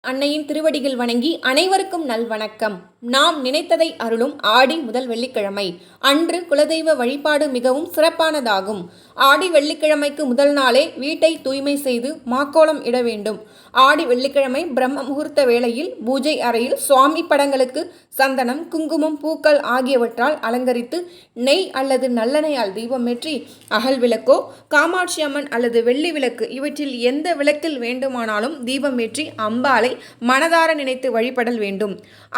அன்னையின் திருவடிகள் வணங்கி அனைவருக்கும் நல்வணக்கம். நாம் நினைத்ததை அருளும் ஆடி முதல் வெள்ளிக்கிழமை அன்று குலதெய்வ வழிபாடு மிகவும் சிறப்பானதாகும். ஆடி வெள்ளிக்கிழமைக்கு முதல் நாளே வீட்டை தூய்மை செய்து மாக்கோலம் இட வேண்டும். ஆடி வெள்ளிக்கிழமை பிரம்ம முகூர்த்த வேளையில் பூஜை அறையில் சுவாமி படங்களுக்கு சந்தனம், குங்குமம், பூக்கள் ஆகியவற்றால் அலங்கரித்து நெய் அல்லது நல்லெண்ணெயால் தீபமேற்றி அகல் விளக்கோ, காமாட்சி அம்மன் அல்லது வெள்ளி விளக்கு இவற்றில் எந்த விளக்கில் வேண்டுமானாலும் தீபமேற்றி அம்பாளை மனதார நினைத்து வழிபடல் வேண்டும்.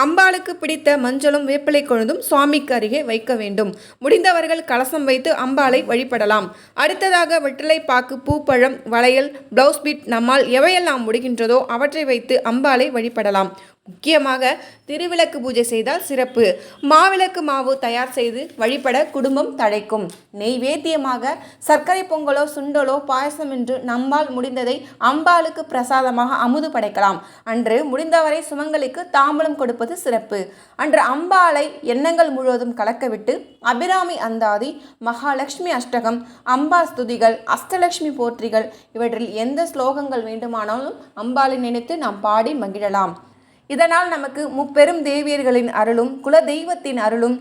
அம்பாளுக்கு பிடித்த மஞ்சளும் வேப்பிலை கொழுந்தும் சுவாமிக்கு அருகே வைக்க வேண்டும். முடிந்தவர்கள் கலசம் வைத்து அம்பாளை வழிபடலாம். அடுத்ததாக வெற்றிலை பாக்கு, பூப்பழம், வளையல், பிளவுஸ் பீட் நம்மால் எவையெல்லாம் முடிகின்றதோ அவற்றை வைத்து அம்பாளை வழிபடலாம். முக்கியமாக திருவிளக்கு பூஜை செய்தால் சிறப்பு. மாவிளக்கு மாவு தயார் செய்து வழிபட குடும்பம் தழைக்கும். நெய்வேத்தியமாக சர்க்கரை பொங்கலோ, சுண்டலோ, பாயசம் என்று நம்மால் முடிந்ததை அம்பாளுக்கு பிரசாதமாக அமுது படைக்கலாம். அன்று முடிந்தவரை சுமங்கலிக்கு தாம்பலம் கொடுப்பது சிறப்பு. அன்று அம்பாளை எண்ணங்கள் முழுவதும் கலக்கவிட்டு அபிராமி அந்தாதி, மகாலட்சுமி அஷ்டகம், அம்பா ஸ்துதிகள், அஷ்டலட்சுமி போற்றிகள் இவற்றில் எந்த ஸ்லோகங்கள் வேண்டுமானாலும் அம்பாளை நினைத்து நாம் பாடி மகிழலாம். இதனால் நமக்கு முப்பெரும் தேவியர்களின் அருளும், குல தெய்வத்தின் அருளும்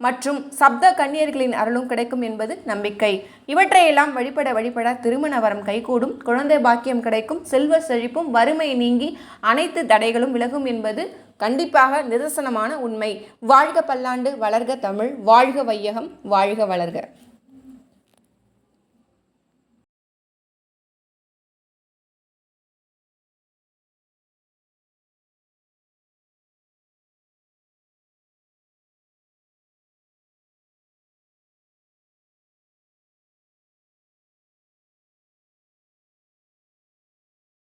மற்றும் சப்த கன்னியர்களின் அருளும் கிடைக்கும் என்பது நம்பிக்கை. இவற்றையெல்லாம் வழிபட திருமண வரம் கைகூடும், குழந்தை பாக்கியம் கிடைக்கும், செல்வ செழிப்பும், வறுமை நீங்கி அனைத்து தடைகளும் விலகும் என்பது கண்டிப்பாக நிதர்சனமான உண்மை. வாழ்க பல்லாண்டு, வளர்க தமிழ், வாழ்க வையகம், வாழ்க வளர்க.